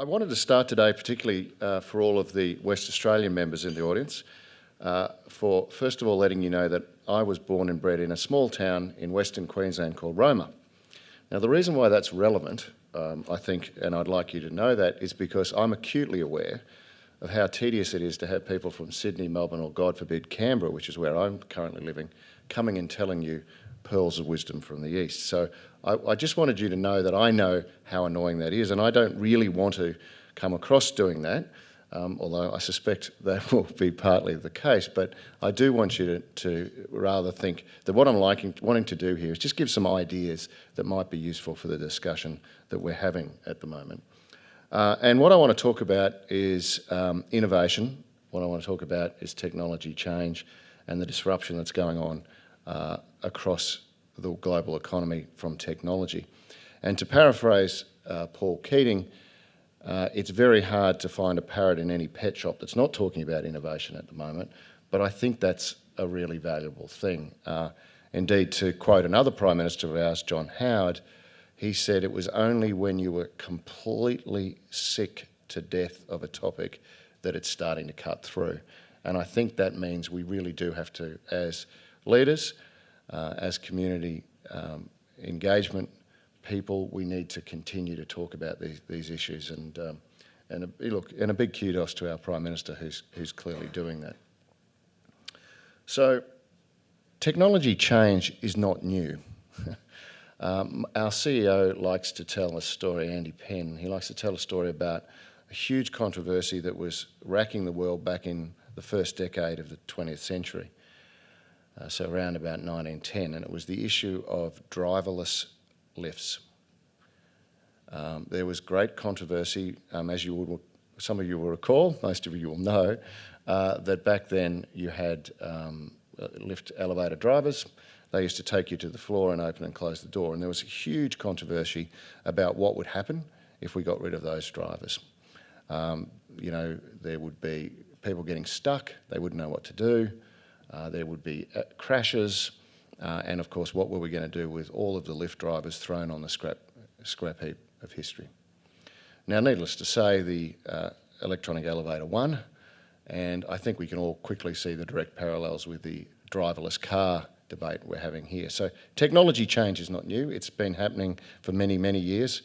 I wanted to start today, particularly for all of the West Australian members in the audience, for first of all letting you know that I was born and bred in a small town in Western Queensland called Roma. Now, the reason why that's relevant, I think, and I'd like you to know that, is because I'm acutely aware of how tedious it is to have people from Sydney, Melbourne, or God forbid Canberra, which is where I'm currently living, coming and telling you pearls of wisdom from the East. So I just wanted you to know that I know how annoying that is, and I don't really want to come across doing that, although I suspect that will be partly the case. But I do want you to rather think that what I'm wanting to do here is just give some ideas that might be useful for the discussion that we're having at the moment. And what I want to talk about is innovation. What I want to talk about is technology change and the disruption that's going on across the global economy from technology. And to paraphrase Paul Keating, it's very hard to find a parrot in any pet shop that's not talking about innovation at the moment, but I think that's a really valuable thing. Indeed, to quote another Prime Minister of ours, John Howard, he said it was only when you were completely sick to death of a topic that it's starting to cut through. And I think that means we really do have to, as leaders, as community engagement people, we need to continue to talk about these issues. And a big kudos to our Prime Minister who's clearly doing that. So, technology change is not new. Our CEO likes to tell a story, Andy Penn, he likes to tell a story about a huge controversy that was racking the world back in the first decade of the 20th century. So around about 1910, and it was the issue of driverless lifts. There was great controversy, as some of you will recall, most of you will know, that back then you had lift elevator drivers. They used to take you to the floor and open and close the door, and there was a huge controversy about what would happen if we got rid of those drivers. There would be people getting stuck, they wouldn't know what to do. There would be crashes, and of course, what were we going to do with all of the lift drivers thrown on the scrap heap of history? Now, needless to say, the electronic elevator won, and I think we can all quickly see the direct parallels with the driverless car debate we're having here. So technology change is not new. It's been happening for many, many years,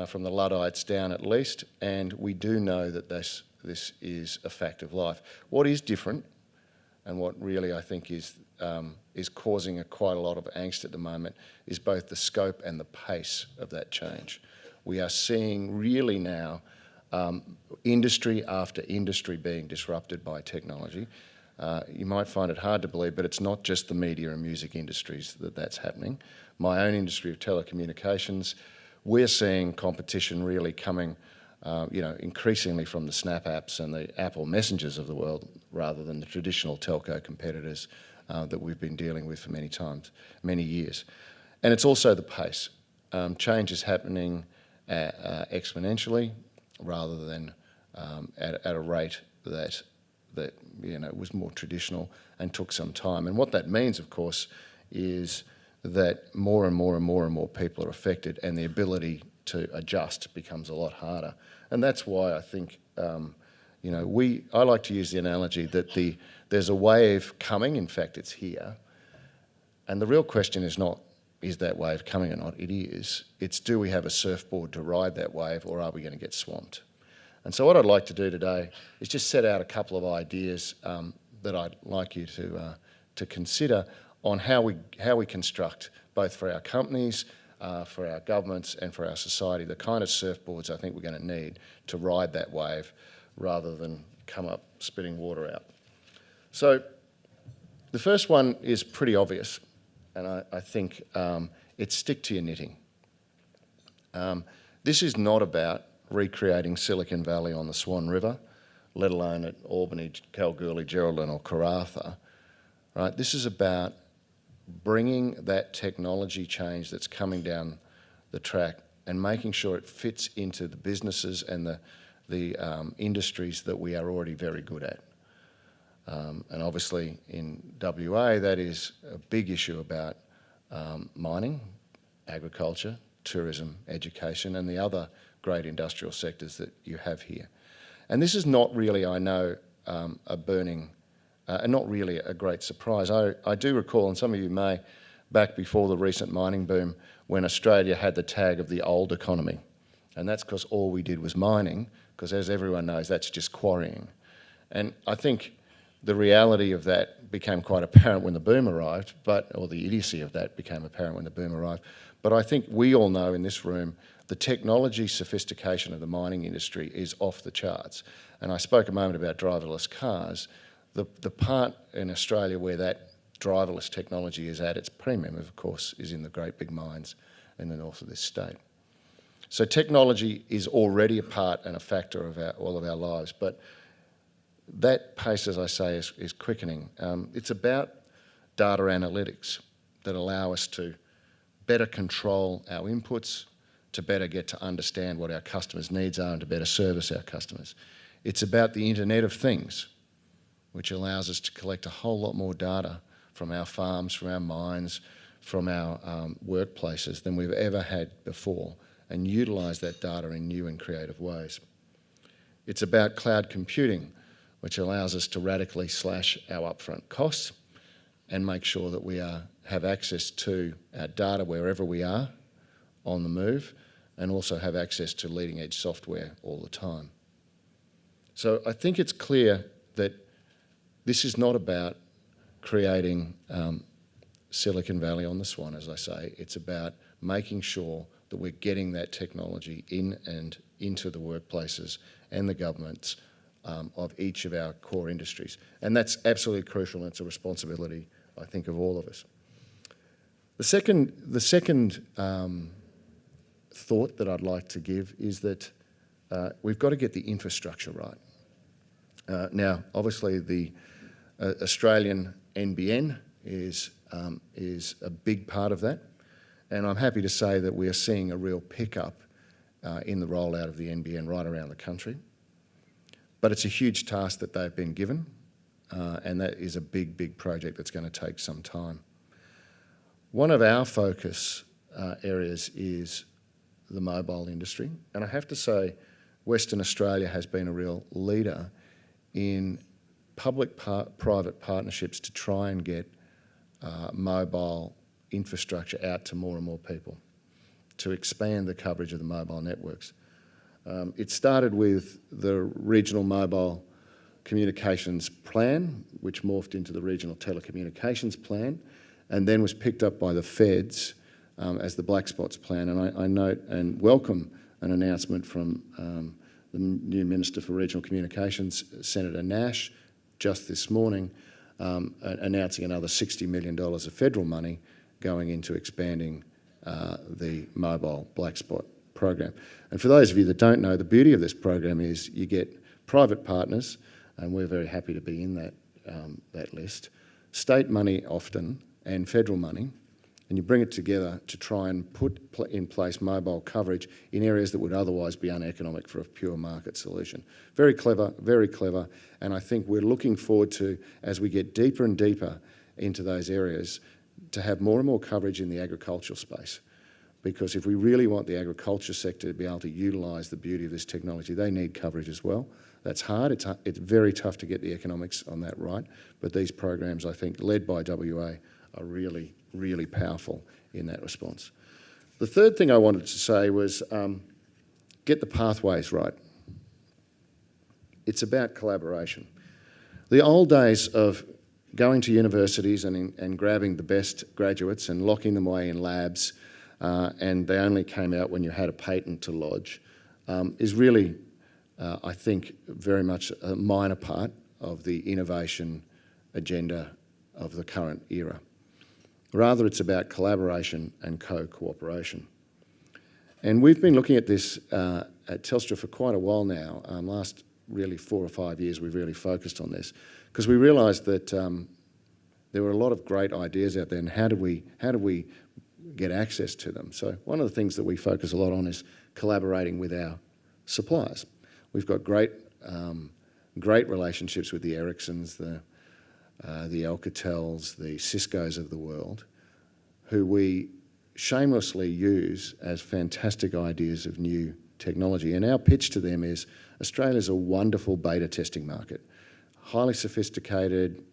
from the Luddites down at least, and we do know that this is a fact of life. What is different, and what really I think is causing quite a lot of angst at the moment, is both the scope and the pace of that change. We are seeing really now industry after industry being disrupted by technology. You might find it hard to believe, but it's not just the media and music industries that's happening. My own industry of telecommunications, we're seeing competition really coming increasingly from the Snap apps and the Apple Messengers of the world, rather than the traditional telco competitors that we've been dealing with for many years. And it's also the pace. Change is happening exponentially rather than at a rate that was more traditional and took some time. And what that means, of course, is that more and more people are affected, and the ability to adjust becomes a lot harder. And that's why I think, I like to use the analogy that there's a wave coming, in fact it's here, and the real question is not, is that wave coming or not? It is. It's, do we have a surfboard to ride that wave, or are we going to get swamped? And so what I'd like to do today is just set out a couple of ideas that I'd like you to consider on how we construct, both for our companies, for our governments and for our society, the kind of surfboards I think we're going to need to ride that wave rather than come up spitting water out. So the first one is pretty obvious, and I think it's stick to your knitting. This is not about recreating Silicon Valley on the Swan River, let alone at Albany, Kalgoorlie, Geraldine or Karratha. Right? This is about bringing that technology change that's coming down the track and making sure it fits into the businesses and the industries that we are already very good at. And obviously in WA, that is a big issue about mining, agriculture, tourism, education, and the other great industrial sectors that you have here. And this is not really, I know, a burning, not really a great surprise. I do recall, and some of you may, back before the recent mining boom, when Australia had the tag of the old economy. And that's because all we did was mining, because as everyone knows, that's just quarrying. And I think the reality of that became quite apparent when the boom arrived, or the idiocy of that became apparent when the boom arrived. But I think we all know in this room the technology sophistication of the mining industry is off the charts. And I spoke a moment about driverless cars. The part in Australia where that driverless technology is at its premium, of course, is in the great big mines in the north of this state. So technology is already a part and a factor of all of our lives, but that pace, as I say, is quickening. It's about data analytics that allow us to better control our inputs, to better get to understand what our customers' needs are and to better service our customers. It's about the Internet of Things, which allows us to collect a whole lot more data from our farms, from our mines, from our workplaces than we've ever had before, and utilise that data in new and creative ways. It's about cloud computing, which allows us to radically slash our upfront costs and make sure that we have access to our data wherever we are on the move, and also have access to leading edge software all the time. So I think it's clear that this is not about creating Silicon Valley on the Swan, as I say. It's about making sure that we're getting that technology in and into the workplaces and the governments of each of our core industries. And that's absolutely crucial, and it's a responsibility, I think, of all of us. The second thought that I'd like to give is that we've got to get the infrastructure right. Now, obviously, the Australian NBN is a big part of that, and I'm happy to say that we are seeing a real pickup in the rollout of the NBN right around the country. But it's a huge task that they've been given, and that is a big, big project that's going to take some time. One of our focus areas is the mobile industry, and I have to say Western Australia has been a real leader in public-private partnerships to try and get mobile infrastructure out to more and more people, to expand the coverage of the mobile networks. It started with the Regional Mobile Communications Plan, which morphed into the Regional Telecommunications Plan, and then was picked up by the Feds as the Black Spots Plan. And I note and welcome an announcement from the new Minister for Regional Communications, Senator Nash, just this morning, announcing another $60 million of federal money going into expanding the mobile black spot program. And for those of you that don't know, the beauty of this program is you get private partners, and we're very happy to be in that list, state money often, and federal money, and you bring it together to try and put in place mobile coverage in areas that would otherwise be uneconomic for a pure market solution. Very clever, and I think we're looking forward to, as we get deeper and deeper into those areas, to have more and more coverage in the agricultural space. Because if we really want the agriculture sector to be able to utilise the beauty of this technology, they need coverage as well. That's hard. It's very tough to get the economics on that right. But these programs, I think, led by WA, are really, really powerful in that response. The third thing I wanted to say was get the pathways right. It's about collaboration. The old days of going to universities and grabbing the best graduates and locking them away in labs, and they only came out when you had a patent to lodge, is really, I think, very much a minor part of the innovation agenda of the current era. Rather, it's about collaboration and co-cooperation. And we've been looking at this at Telstra for quite a while now. Last really 4 or 5 years, we've really focused on this because we realised that there were a lot of great ideas out there, and how do we get access to them? So one of the things that we focus a lot on is collaborating with our suppliers. We've got great relationships with the Ericssons, the Alcatels, the Ciscos of the world, who we shamelessly use as fantastic ideas of new technology. And our pitch to them is Australia's a wonderful beta testing market, highly sophisticated,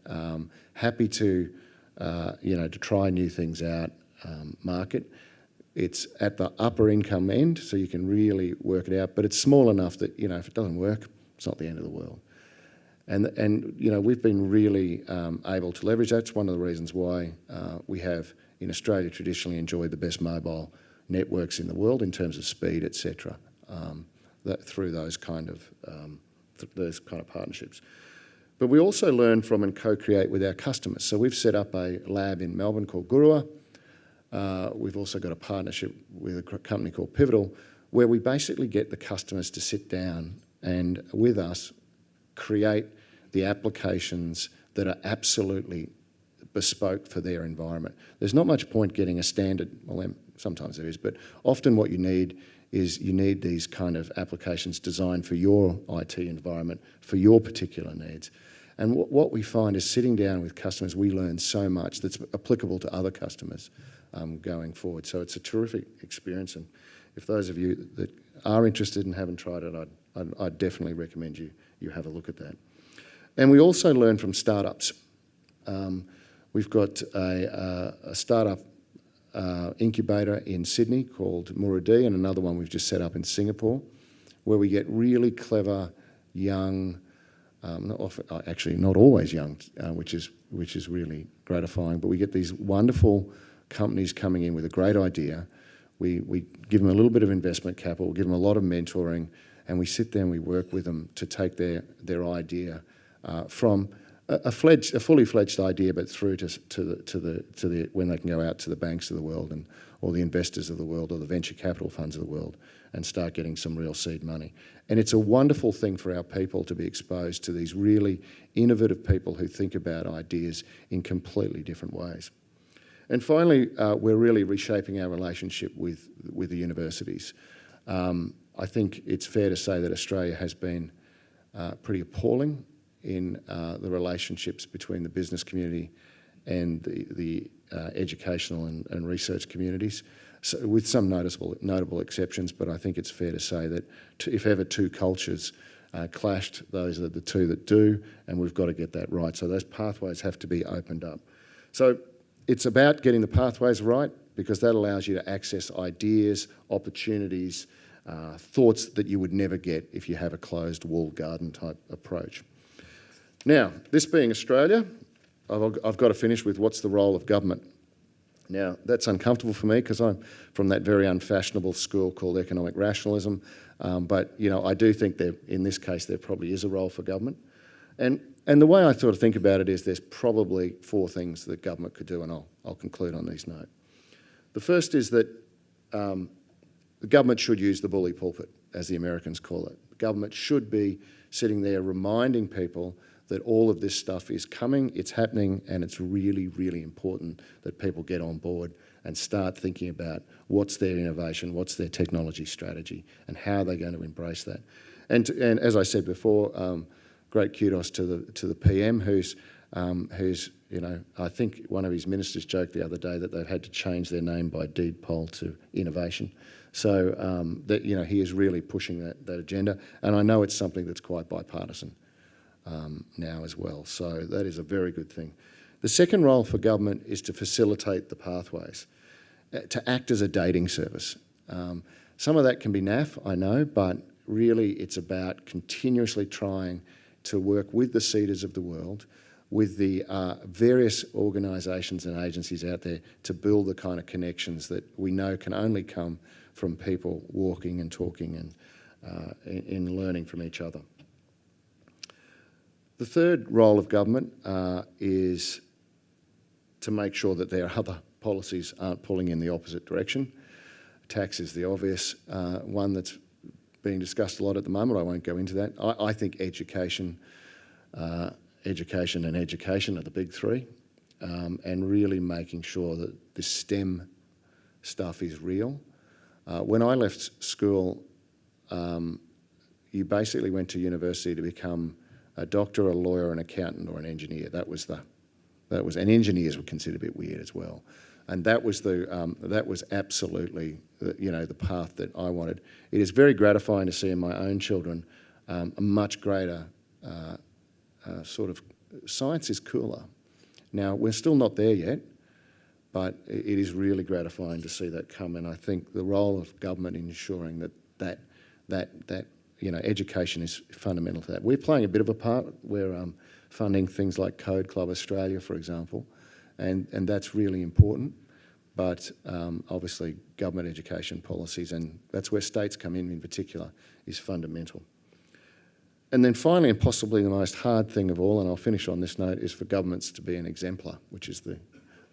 happy to to try new things out market. It's at the upper income end, so you can really work it out, but it's small enough that, if it doesn't work, it's not the end of the world. And we've been really able to leverage that. That's one of the reasons why we have, in Australia, traditionally enjoyed the best mobile networks in the world in terms of speed, etc. Through those kind of partnerships. But we also learn from and co-create with our customers. So we've set up a lab in Melbourne called Gurua. We've also got a partnership with a company called Pivotal, where we basically get the customers to sit down and, with us, create the applications that are absolutely bespoke for their environment. There's not much point getting a standard, well, sometimes there is, but often what you need is these kind of applications designed for your IT environment, for your particular needs. And what we find is sitting down with customers, we learn so much that's applicable to other customers going forward. So it's a terrific experience, and if those of you that are interested and haven't tried it, I'd definitely recommend you have a look at that. And we also learn from startups. We've got a startup incubator in Sydney called Muradi, and another one we've just set up in Singapore, where we get really clever, young, not always young, which is really gratifying, but we get these wonderful companies coming in with a great idea. We give them a little bit of investment capital, give them a lot of mentoring, and we sit there and we work with them to take their idea from a fully fledged idea, but through to the when they can go out to the banks of the world and or the investors of the world or the venture capital funds of the world and start getting some real seed money. And it's a wonderful thing for our people to be exposed to these really innovative people who think about ideas in completely different ways. And finally, we're really reshaping our relationship with the universities. I think it's fair to say that Australia has been pretty appalling in the relationships between the business community and the educational and research communities, so with some notable exceptions, but I think it's fair to say that if ever two cultures clashed, those are the two that do, and we've got to get that right. So those pathways have to be opened up. So it's about getting the pathways right, because that allows you to access ideas, opportunities, thoughts that you would never get if you have a closed walled garden type approach. Now, this being Australia, I've got to finish with what's the role of government. Now, that's uncomfortable for me because I'm from that very unfashionable school called economic rationalism, but I do think that in this case there probably is a role for government. And the way I sort of think about it is there's probably four things that government could do, and I'll conclude on these notes. The first is that the government should use the bully pulpit, as the Americans call it. The government should be sitting there reminding people that all of this stuff is coming, it's happening, and it's really, really important that people get on board and start thinking about what's their innovation, what's their technology strategy, and how they're going to embrace that. And as I said before, great kudos to the PM, who's I think one of his ministers joked the other day that they've had to change their name by deed poll to innovation. So that he is really pushing that agenda, and I know it's something that's quite bipartisan now as well. So that is a very good thing. The second role for government is to facilitate the pathways, to act as a dating service. Some of that can be naff, I know, but really it's about continuously trying to work with the CEDAs of the world, with the various organisations and agencies out there to build the kind of connections that we know can only come from people walking and talking and in learning from each other. The third role of government is to make sure that their other policies aren't pulling in the opposite direction. Tax is the obvious one that's being discussed a lot at the moment. I won't go into that. I think education are the big three, and really making sure that the STEM stuff is real. When I left school, you basically went to university to become a doctor, a lawyer, an accountant, or an engineer. And engineers were considered a bit weird as well. And that was absolutely the path that I wanted. It is very gratifying to see in my own children a much greater sort of science is cooler. Now, we're still not there yet, but it is really gratifying to see that come. And I think the role of government in ensuring that education is fundamental to that. We're playing a bit of a part. We're funding things like Code Club Australia, for example, and that's really important. But obviously, government education policies, and that's where states come in particular, is fundamental. And then finally, and possibly the most hard thing of all, and I'll finish on this note, is for governments to be an exemplar, which is the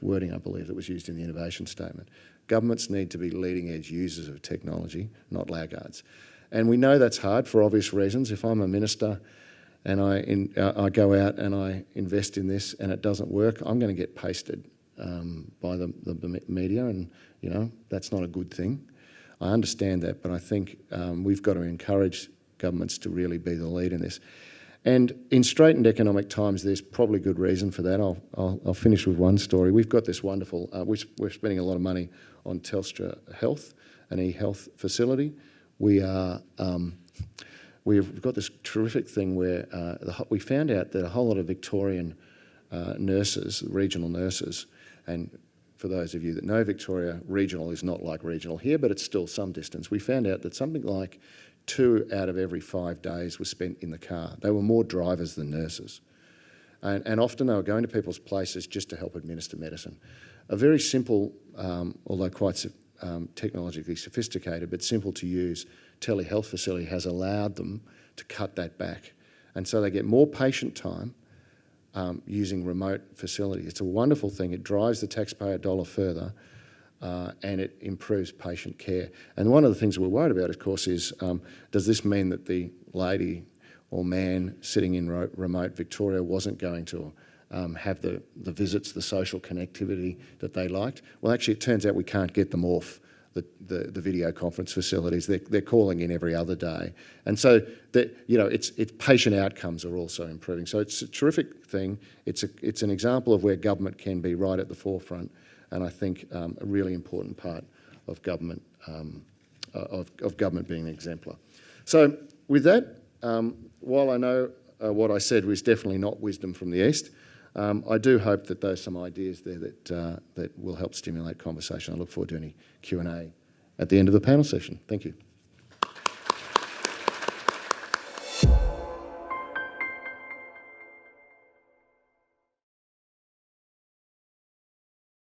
wording, I believe, that was used in the innovation statement. Governments need to be leading-edge users of technology, not laggards. And we know that's hard for obvious reasons. If I'm a minister and I go out and I invest in this and it doesn't work, I'm going to get pasted by the media, and that's not a good thing. I understand that, but I think we've got to encourage governments to really be the lead in this. And in straitened economic times, there's probably good reason for that. I'll finish with one story. We've got this wonderful, we're spending a lot of money on Telstra Health, an e-health facility. We've got this terrific thing where we found out that a whole lot of Victorian nurses, regional nurses, and for those of you that know Victoria, regional is not like regional here, but it's still some distance. We found out that something like 2 out of every 5 days was spent in the car. They were more drivers than nurses. And often they were going to people's places just to help administer medicine. A very simple, although quite technologically sophisticated, but simple to use telehealth facility has allowed them to cut that back. And so they get more patient time using remote facilities. It's a wonderful thing. It drives the taxpayer dollar further, and it improves patient care. And one of the things we're worried about, of course, is does this mean that the lady or man sitting in remote Victoria wasn't going to have the visits, the social connectivity that they liked? Well, actually, it turns out we can't get them off the video conference facilities. They're calling in every other day. And so, it's patient outcomes are also improving. So it's a terrific thing. It's an example of where government can be right at the forefront, and I think a really important part of government of government being an exemplar. So with that, while I know what I said was definitely not wisdom from the East, I do hope that there's some ideas there that will help stimulate conversation. I look forward to any Q&A at the end of the panel session. Thank you.